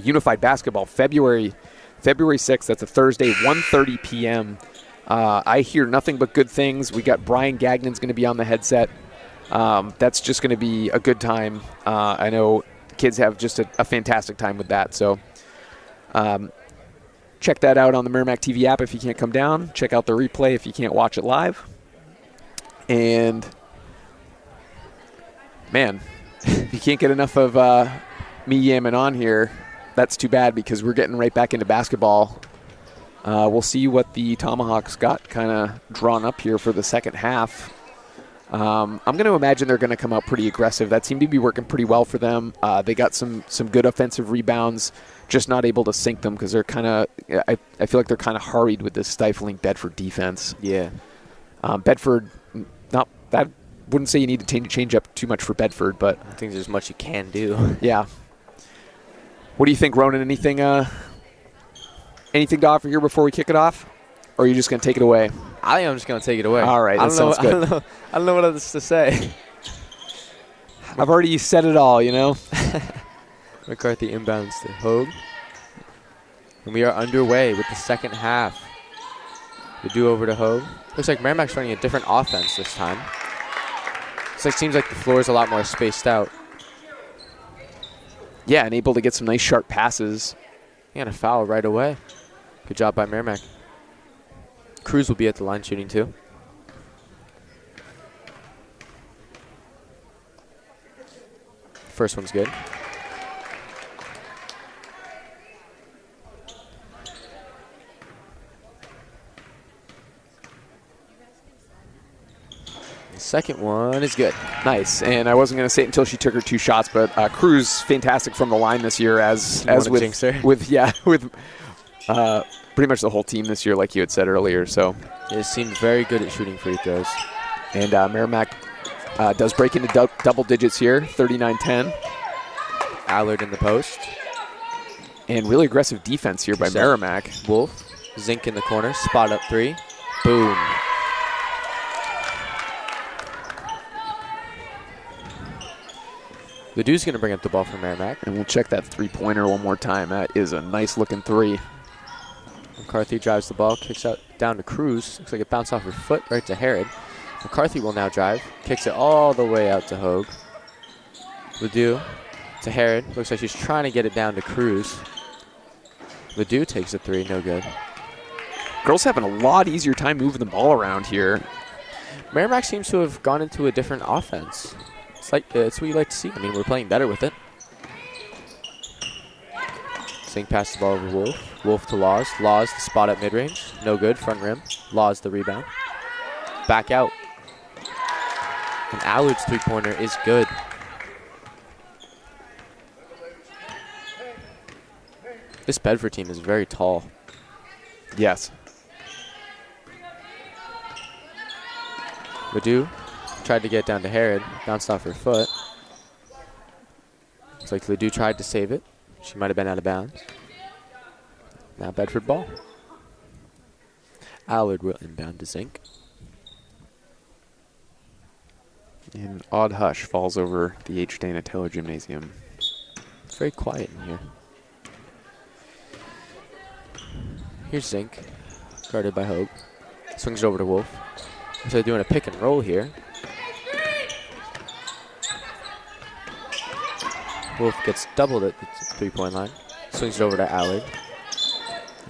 unified basketball, February 6th. That's a Thursday, 1:30 p.m. I hear nothing but good things. We got Brian Gagnon's going to be on the headset. That's just going to be a good time. I know kids have just a fantastic time with that. So check that out on the Merrimack TV app if you can't come down. Check out the replay if you can't watch it live. And, man, if you can't get enough of me yamming on here, that's too bad because we're getting right back into basketball. We'll see what the Tomahawks got kind of drawn up here for the second half. I'm going to imagine they're going to come out pretty aggressive. That seemed to be working pretty well for them. They got some good offensive rebounds, just not able to sink them because they're kind of – I feel like they're kind of hurried with this stifling Bedford defense. Yeah. Bedford, not that – wouldn't say you need to change up too much for Bedford, but – I think there's much you can do. Yeah. What do you think, Ronan? Anything to offer here before we kick it off? Or are you just going to take it away? I think I'm just going to take it away. All right, that sounds good. I don't know what else to say. I've already said it all, McCarthy inbounds to Hogue. And we are underway with the second half. The do-over to Hogue. Looks like Merrimack's running a different offense this time. Seems like the floor is a lot more spaced out. Yeah, and able to get some nice sharp passes. And a foul right away. Good job by Merrimack. Cruz will be at the line shooting too. First one's good. The second one is good. Nice. And I wasn't going to say it until she took her two shots, but Cruz fantastic from the line this year, as with pretty much the whole team this year, like you had said earlier. So it seemed very good at shooting free throws. And Merrimack does break into double digits here, 39-10. Allard in the post. And really aggressive defense here by Merrimack. Wolf, Zink in the corner, spot up three. Boom. Ledoux's going to bring up the ball for Merrimack. And we'll check that three-pointer one more time. That is a nice-looking three. McCarthy drives the ball, kicks out down to Cruz. Looks like it bounced off her foot right to Herod. McCarthy will now drive, kicks it all the way out to Hogue. Ledoux to Herod. Looks like she's trying to get it down to Cruz. Ledoux takes a three, no good. Girls having a lot easier time moving the ball around here. Merrimack seems to have gone into a different offense. It's what you like to see. I mean, we're playing better with it. Zink passes the ball over Wolf. Wolf to Laws. Laws the spot at mid-range. No good. Front rim. Laws the rebound. Back out. And Allard's three-pointer is good. This Bedford team is very tall. Yes. Ledoux tried to get down to Herod, bounced off her foot. Looks like Ledoux tried to save it. She might have been out of bounds. Now Bedford ball. Allard will inbound to Zink. An odd hush falls over the H. Dana Taylor Gymnasium. It's very quiet in here. Here's Zink, guarded by Hogue. Swings it over to Wolf. So they're doing a pick and roll here. Wolf gets doubled at the three-point line. Swings it over to Allard.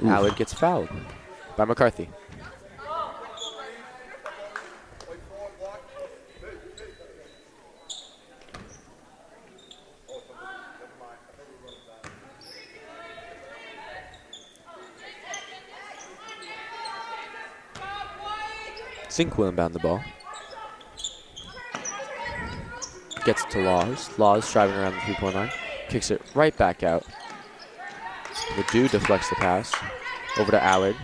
Oof. Allard gets fouled by McCarthy. Zink will inbound the ball. Gets it to Laws. Laws driving around the three-point line. Kicks it right back out. Ledoux deflects the pass. Over to Allard.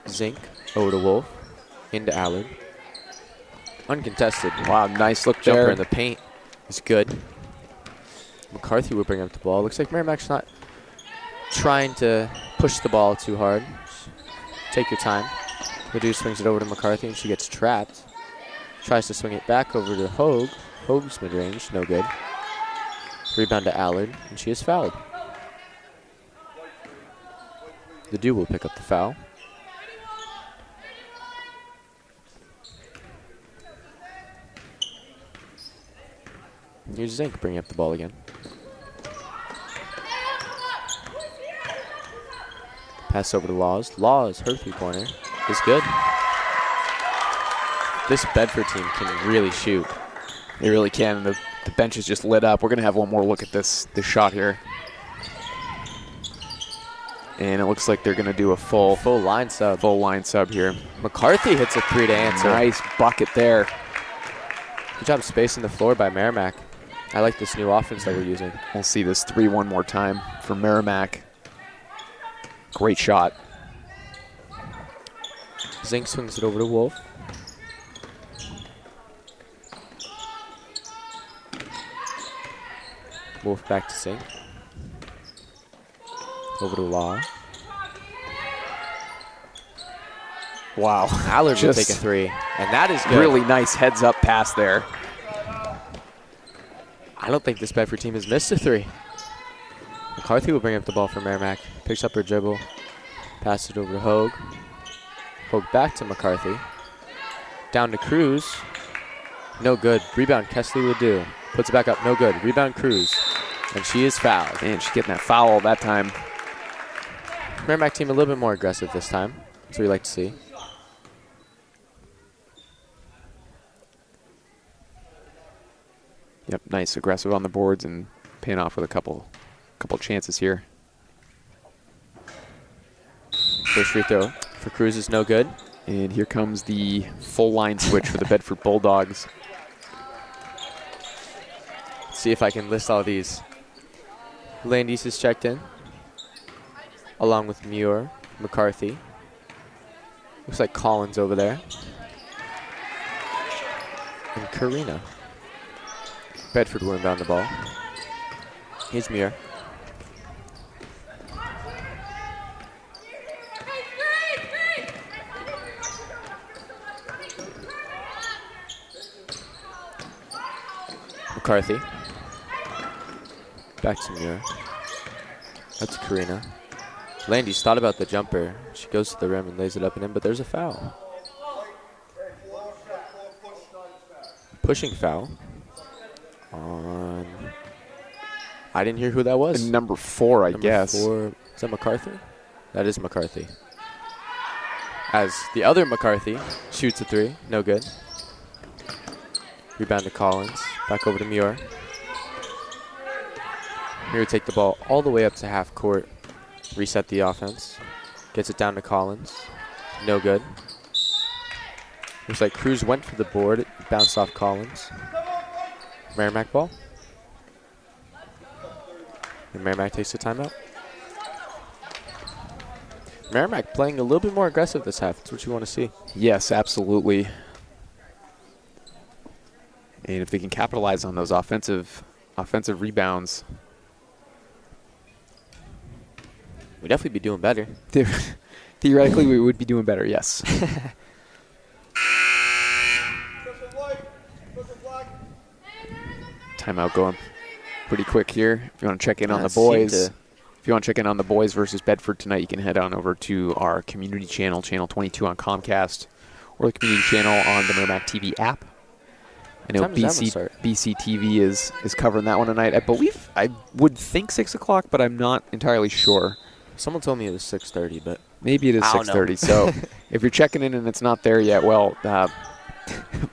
Zink over to Wolf. Into Allard. Uncontested. Wow, nice look Jumper there. in the paint is good. McCarthy will bring up the ball. Looks like Merrimack's not trying to push the ball too hard. Take your time. Ledoux swings it over to McCarthy and she gets trapped. Tries to swing it back over to Hogue. Hogue's mid-range, no good. Rebound to Allard, and she is fouled. Ledoux will pick up the foul. Here's Zink bringing up the ball again. Pass over to Laws. Laws, her three-pointer is good. This Bedford team can really shoot. They really can. The bench is just lit up. We're going to have one more look at this shot here. And it looks like they're going to do a full line sub. Full line sub here. McCarthy hits a three to answer. Nice bucket there. Good job spacing the floor by Merrimack. I like this new offense that we're using. We'll see this 3 one more time for Merrimack. Great shot. Zink swings it over to Wolf. Wolf back to Zink. Over to Law. Wow. Allard will take a three, and that is good. Really nice heads-up pass there. I don't think this Bedford team has missed a three. McCarthy will bring up the ball for Merrimack. Picks up her dribble. Passes it over to Hogue. Hogue back to McCarthy. Down to Cruz. No good. Rebound, Kesley Ledoux. Puts it back up. No good. Rebound, Cruz. And she is fouled. Man, she's getting that foul that time. Merrimack team a little bit more aggressive this time. That's what we like to see. Yep, nice. Aggressive on the boards and paying off with a couple chances here. First free throw for Cruz is no good. And here comes the full line switch for the Bedford Bulldogs. Let's see if I can list all these. Landis is checked in, along with Muir, McCarthy. Looks like Collins over there. And Karina. Bedford will inbound the ball. Here's Muir. McCarthy. Back to Muir. That's Karina. Landis thought about the jumper. She goes to the rim and lays it up and in, but there's a foul. Pushing foul on... I didn't hear who that was. And number 4, I guess. Number 4. Is that McCarthy? That is McCarthy. As the other McCarthy shoots a three. No good. Rebound to Collins. Back over to Muir. Muir take the ball all the way up to half court. Reset the offense. Gets it down to Collins. No good. Looks like Cruz went for the board. It bounced off Collins. Merrimack ball. And Merrimack takes the timeout. Merrimack playing a little bit more aggressive this half. That's what you want to see. Yes, absolutely. And if they can capitalize on those offensive rebounds, We'd definitely be doing better. theoretically we would be doing better, yes. Timeout going pretty quick here. If you want to check in on the boys, versus Bedford tonight, you can head on over to our community channel, Channel 22 on Comcast, or the community channel on the Merrimack TV app. I know BC TV is covering that one tonight. I would think 6 o'clock, but I'm not entirely sure. Someone told me it was 6:30, but maybe it is 6:30. So if you're checking in and it's not there yet, well,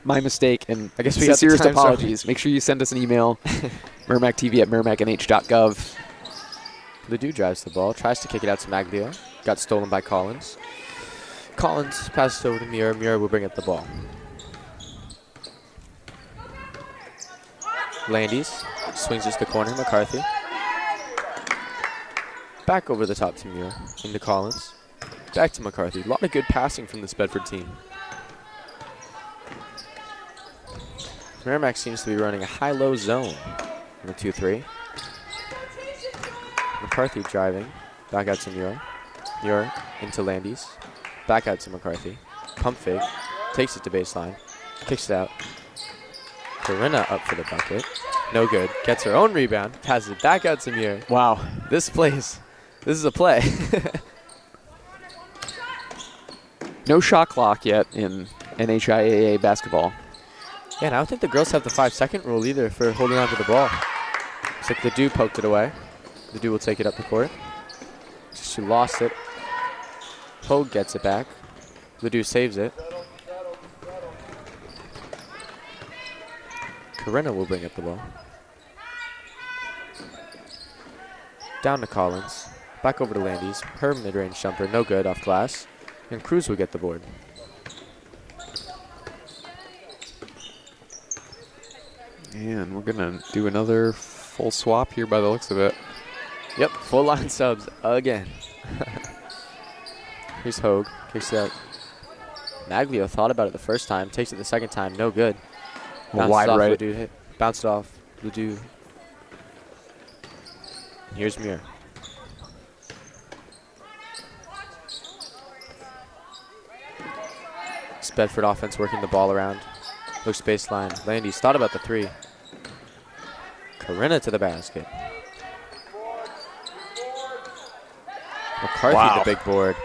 my mistake, and I guess we got serious apologies. Make sure you send us an email, merrmacktv@merrimacknh.gov. Ledoux drives the ball, tries to kick it out to Maglio. Got stolen by Collins. Collins passes over to Muir. Muir will bring up the ball. Landis swings it to the corner. McCarthy. Back over the top to Muir. Into Collins. Back to McCarthy. A lot of good passing from this Bedford team. Merrimack seems to be running a high-low zone in the 2-3. McCarthy driving. Back out to Muir. Muir into Landis. Back out to McCarthy. Pump fake. Takes it to baseline. Kicks it out. Corinna up for the bucket. No good. Gets her own rebound. Passes it back out to Muir. Wow. This is a play. No shot clock yet in NHIAA basketball. Yeah, and I don't think the girls have the 5-second rule either for holding on to the ball. Looks like Ledoux poked it away. Ledoux will take it up the court. She lost it. Hogue gets it back. Ledoux saves it. Corinna will bring up the ball. Down to Collins. Back over to Landis. Her mid-range jumper, no good, off glass. And Cruz will get the board. And we're going to do another full swap here by the looks of it. Yep, full line subs again. Here's Hogue. Kicks it out. Maglio thought about it the first time. Takes it the second time. No good. Wide right. Ledoux hit. Bounced off. Ledoux. Here's Muir. It's Bedford offense working the ball around. Looks baseline. Landis thought about the three. Corinna to the basket. McCarthy, the big board.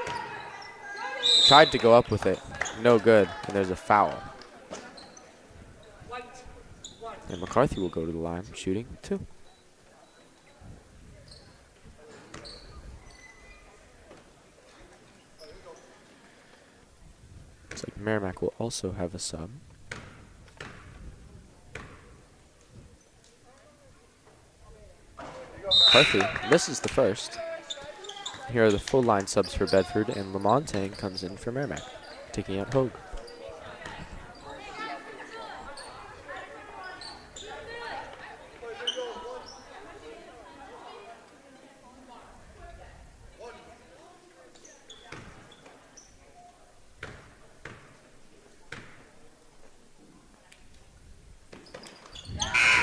Tried to go up with it. No good. And there's a foul. And McCarthy will go to the line, shooting 2. Looks like Merrimack will also have a sub. McCarthy misses the first. Here are the full line subs for Bedford, and Lamontagne comes in for Merrimack, taking out Hogue.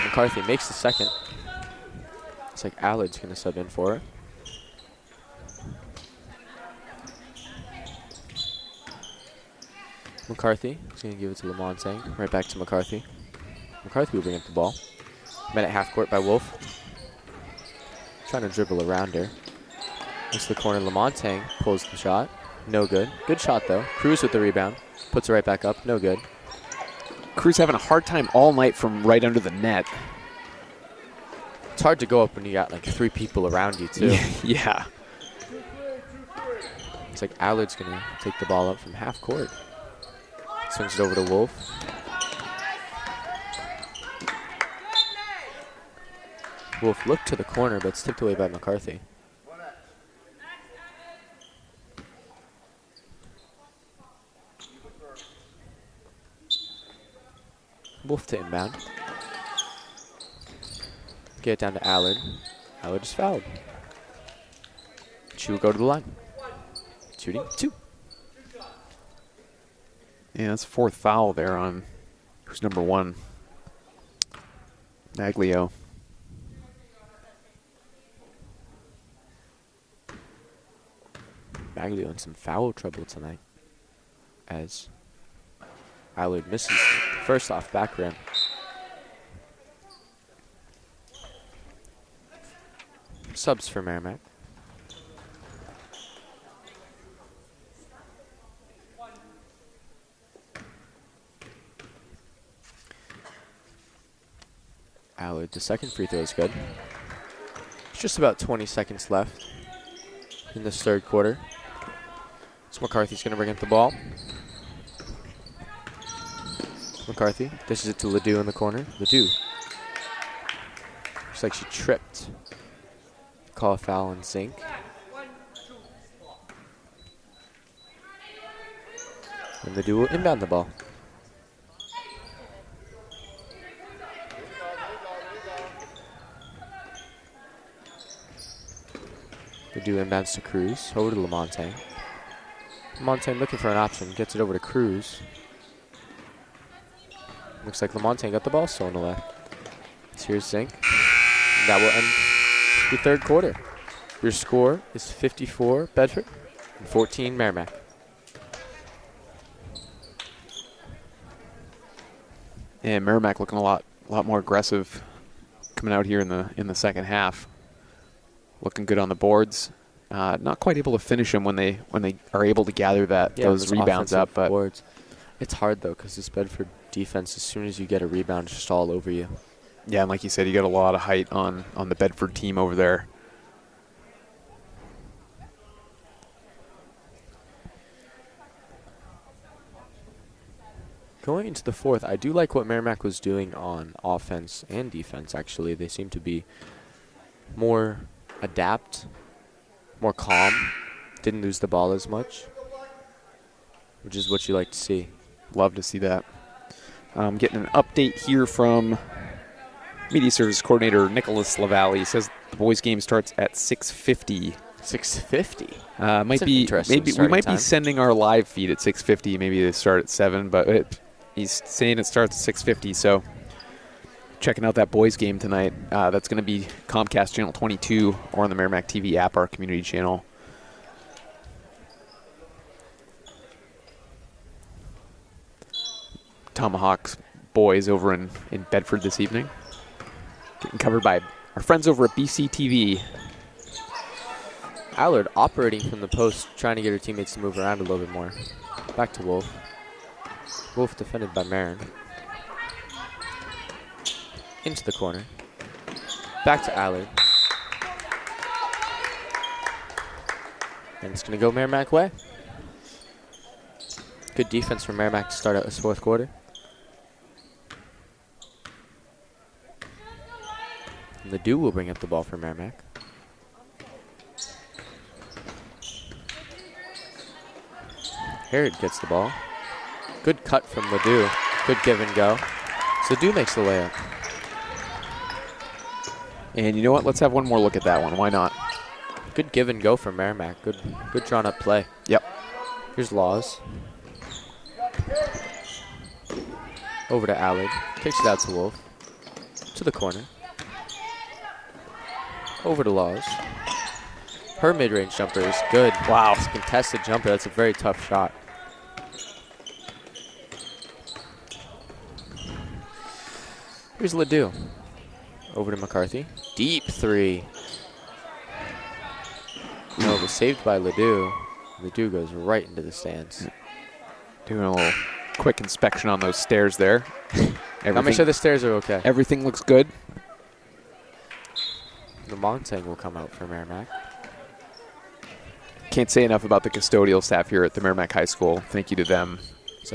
McCarthy makes the second. It's like Allard's going to sub in for her. McCarthy is going to give it to Lamontagne. Right back to McCarthy. McCarthy will bring up the ball. Met at half court by Wolf. Trying to dribble around her. Into the corner. Lamontagne pulls the shot. No good. Good shot though. Cruz with the rebound. Puts it right back up. No good. Cruz having a hard time all night from right under the net. It's hard to go up when you got like 3 people around you too. Yeah. It's like Allard's going to take the ball up from half court. Swings it over to Wolf. Wolf looked to the corner, but it's tipped away by McCarthy. Wolf to inbound. Get it down to Allard. Allard is fouled. She will go to the line. Shooting 2. Yeah, that's 4th foul there on who's number 1. Naglio. Bagley in some foul trouble tonight as Allard misses the first off back rim. Subs for Merrimack. Allard, the second free throw is good. It's just about 20 seconds left in this third quarter. So McCarthy's going to bring up the ball. McCarthy dishes it to Ledoux in the corner. Ledoux. Looks like she tripped. Call a foul and Zink. And Ledoux will inbound the ball. Ledoux inbounds to Cruz. Over to Lamontagne. Lamontagne looking for an option. Gets it over to Cruz. Looks like Lamontagne got the ball stolen away. So here's Zink. And that will end the third quarter. Your score is 54 Bedford and 14 Merrimack. And Merrimack looking a lot more aggressive coming out here in the second half. Looking good on the boards. Not quite able to finish them when they are able to gather those rebounds up. But boards. It's hard though because this Bedford defense, as soon as you get a rebound, it's just all over you. Yeah, and like you said, you got a lot of height on the Bedford team over there. Going into the fourth, I do like what Merrimack was doing on offense and defense, actually. They seem to be more adept, more calm, didn't lose the ball as much, which is what you like to see. Love to see that. Getting an update here from Media Services Coordinator Nicholas Lavallee. Says the boys' game starts at 6:50. 6:50? Might be maybe we might be sending our live feed at 6:50. Maybe they start at 7, but he's saying it starts at 6:50. So checking out that boys' game tonight. That's going to be Comcast Channel 22 or on the Merrimack TV app, our community channel. Tomahawks boys over in Bedford this evening. Getting covered by our friends over at BC TV. Allard operating from the post, trying to get her teammates to move around a little bit more. Back to Wolf. Wolf defended by Marin. Into the corner. Back to Allard. And it's going to go Merrimack way. Good defense from Merrimack to start out this fourth quarter. And Ledoux will bring up the ball for Merrimack. Herod gets the ball. Good cut from Ledoux. Good give and go. So Ledoux makes the layup. And you know what? Let's have one more look at that one. Why not? Good give and go from Merrimack. Good drawn up play. Yep. Here's Laws. Over to Allard. Kicks it out to Wolf. To the corner. Over to Laws. Her mid-range jumper is good. Wow. It's a contested jumper. That's a very tough shot. Here's Ledoux. Over to McCarthy. Deep three. No, it was saved by Ledoux. Ledoux goes right into the stands. Doing a little quick inspection on those stairs there. I'll make sure the stairs are okay. Everything looks good. The Montang will come out for Merrimack. Can't say enough about the custodial staff here at the Merrimack High School. Thank you to them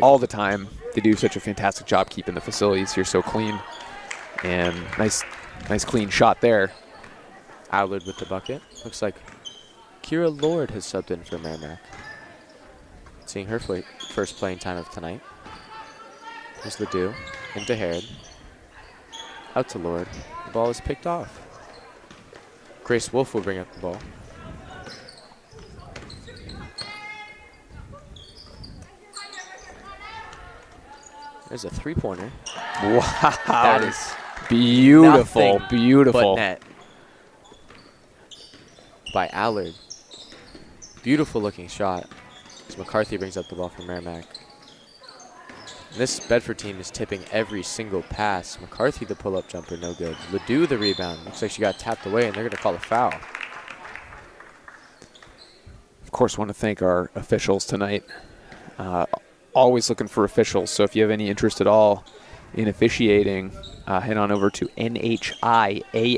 all the time. They do such a fantastic job keeping the facilities here so clean. And nice clean shot there. Allard with the bucket. Looks like Kira Lord has subbed in for Merrimack. Seeing her first playing time of tonight. Here's Ledoux. Into Herod. Out to Lord. The ball is picked off. Grace Wolf will bring up the ball. There's a three-pointer. Wow. That is beautiful, nothing beautiful. but net by Allard. Beautiful looking shot as McCarthy brings up the ball for Merrimack. And this Bedford team is tipping every single pass. McCarthy, the pull-up jumper, no good. Ledoux, the rebound. Looks like she got tapped away, and they're going to call a foul. Of course, want to thank our officials tonight. Always looking for officials, so if you have any interest at all in officiating, head on over to nhiaa.org.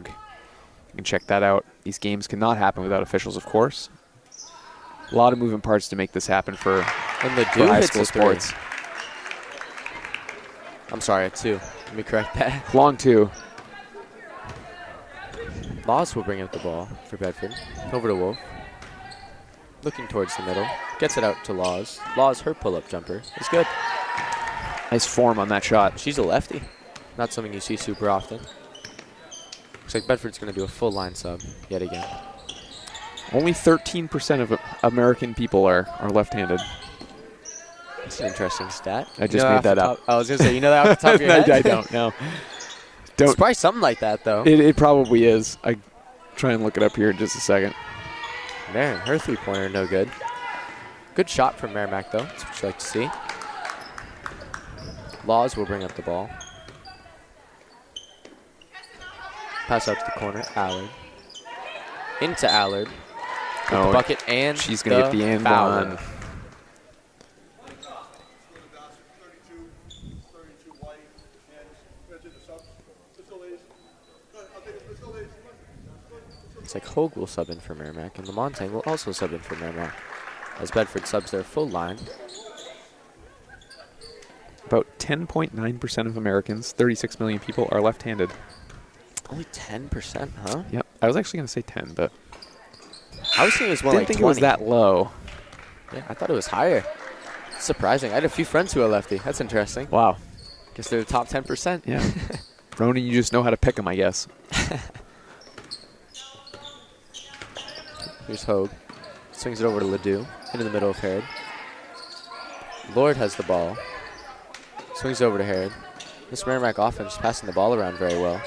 You can check that out. These games cannot happen without officials, of course. A lot of moving parts to make this happen for high school sports. I'm sorry, a 2. Let me correct that. Long 2. Laws will bring up the ball for Bedford. Over to Wolf. Looking towards the middle. Gets it out to Laws. Laws, her pull-up jumper is good. Nice form on that shot. She's a lefty. Not something you see super often. Looks like Bedford's going to do a full line sub yet again. Only 13% of American people are left-handed. That's an interesting stat. I just made that up. I was going to say, you know that off the top of your head? I don't know. It's probably something like that, though. It probably is. I try and look it up here in just a second. There, her three-pointer, no good. Good shot from Merrimack, though. That's what you like to see. Laws will bring up the ball. Pass out to the corner. Allard. Into Allard. With the bucket and she's going to get the and foul. one. It's like Hogue will sub in for Merrimack, and Lamontagne will also sub in for Merrimack as Bedford subs their full line. About 10.9% of Americans, 36 million people, are left-handed. Only 10%, huh? Yep. I was actually going to say 10, but I was thinking it was more didn't like think 20. it was that low. Yeah, I thought it was higher. It's surprising. I had a few friends who are lefty. That's interesting. Wow. Guess they're the top 10%. Yeah. Ronan, you just know how to pick them, I guess. Here's Hogue. Swings it over to Ledoux. Into the middle of Herod. Lord has the ball. Swings over to Herod. This Merrimack offense is passing the ball around very well.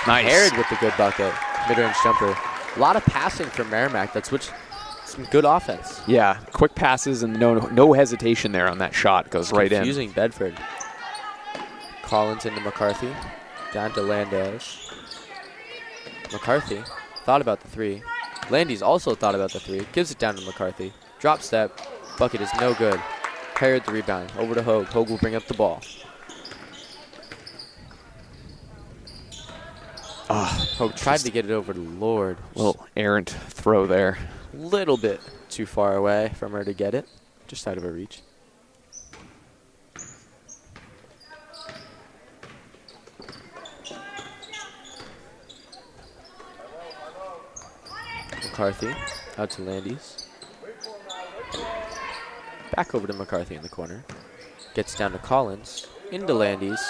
Nice. Herod with the good bucket. Mid-range jumper. A lot of passing from Merrimack. That's some good offense. Yeah, quick passes and no hesitation there on that shot. Goes right in. Confusing Bedford. Collins into McCarthy. Down to Landales. McCarthy thought about the 3. Landy's also thought about the 3. Gives it down to McCarthy. Drop step. Bucket is no good. Herod the rebound. Over to Hogue. Hogue will bring up the ball. Hogue tried to get it over to Lord. Little errant throw there. Little bit too far away from her to get it. Just out of her reach. McCarthy out to Landis. Back over to McCarthy in the corner. Gets down to Collins. Into Landis.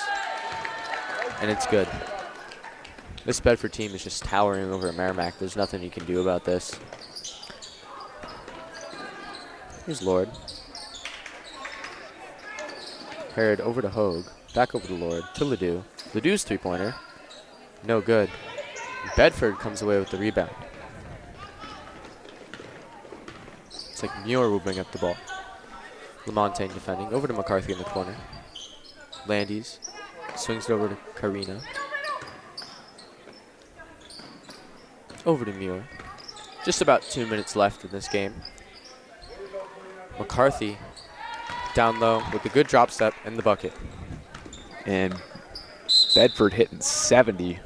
And it's good. This Bedford team is just towering over Merrimack. There's nothing you can do about this. Here's Lord. Herod over to Hogue. Back over to Lord. To Ledoux. Ledoux's three-pointer. No good. Bedford comes away with the rebound. It's like Muir will bring up the ball. Lamontagne defending. Over to McCarthy in the corner. Landis. Swings it over to Karina. Over to Muir. Just about 2 minutes left in this game. McCarthy down low with a good drop step and the bucket. And Bedford hitting 70.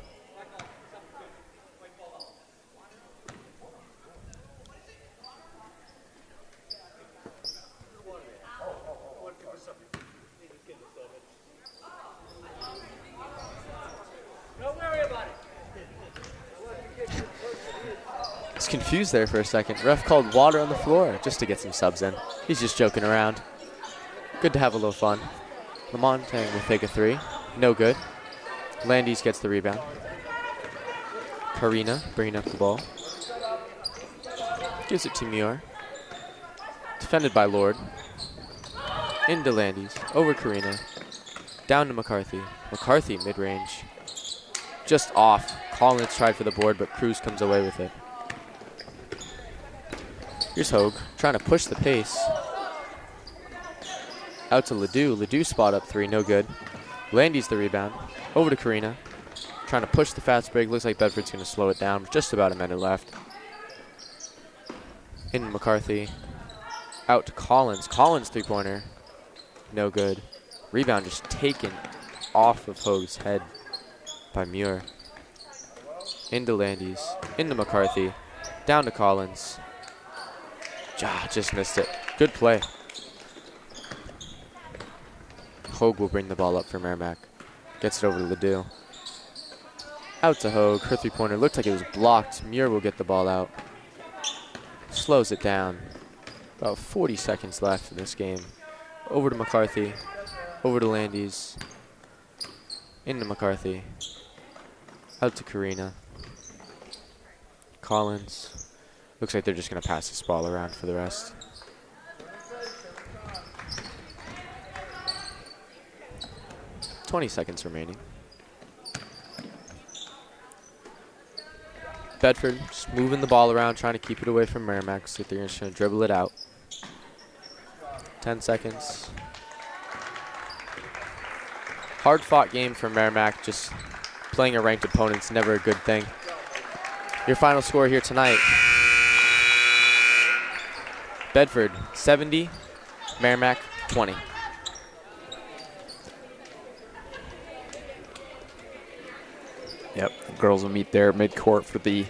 Confused there for a second. Ref called water on the floor just to get some subs in. He's just joking around. Good to have a little fun. Lamontagne will take a 3. No good. Landis gets the rebound. Karina bringing up the ball. Gives it to Muir. Defended by Lord. Into Landis. Over Karina. Down to McCarthy. McCarthy mid-range. Just off. Collins tried for the board, but Cruz comes away with it. Here's Hogue trying to push the pace. Out to Ledoux. Ledoux spot up 3, no good. Landis the rebound. Over to Karina. Trying to push the fast break. Looks like Bedford's going to slow it down. Just about a minute left. In McCarthy. Out to Collins. Collins three-pointer. No good. Rebound just taken off of Hogue's head by Muir. Into Landis. Into McCarthy. Down to Collins. Just missed it. Good play. Hogue will bring the ball up for Merrimack. Gets it over to Ledoux. Out to Hogue. Her three-pointer looked like it was blocked. Muir will get the ball out. Slows it down. About 40 seconds left in this game. Over to McCarthy. Over to Landis. Into McCarthy. Out to Karina. Collins. Looks like they're just going to pass this ball around for the rest. $20 seconds remaining. Bedford just moving the ball around, trying to keep it away from Merrimack. So they're just going to dribble it out. 10 seconds. Hard-fought game for Merrimack. Just playing a ranked opponent's never a good thing. Your final score here tonight. Bedford 70, Merrimack 20. Yep, the girls will meet there mid-court for the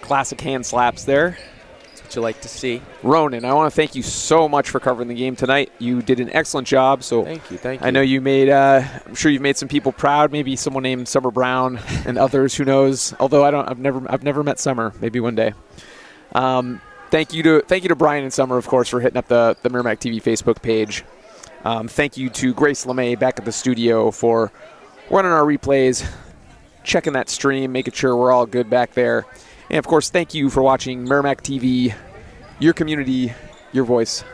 classic hand slaps there. That's what you like to see. Ronan, I want to thank you so much for covering the game tonight. You did an excellent job. So thank you. I know you made, I'm sure you've made some people proud. Maybe someone named Summer Brown and others. Who knows? Although I've never met Summer. Maybe one day. Thank you to Brian and Summer, of course, for hitting up the Merrimack TV Facebook page. Thank you to Grace LeMay back at the studio for running our replays, checking that stream, making sure we're all good back there. And, of course, thank you for watching Merrimack TV, your community, your voice.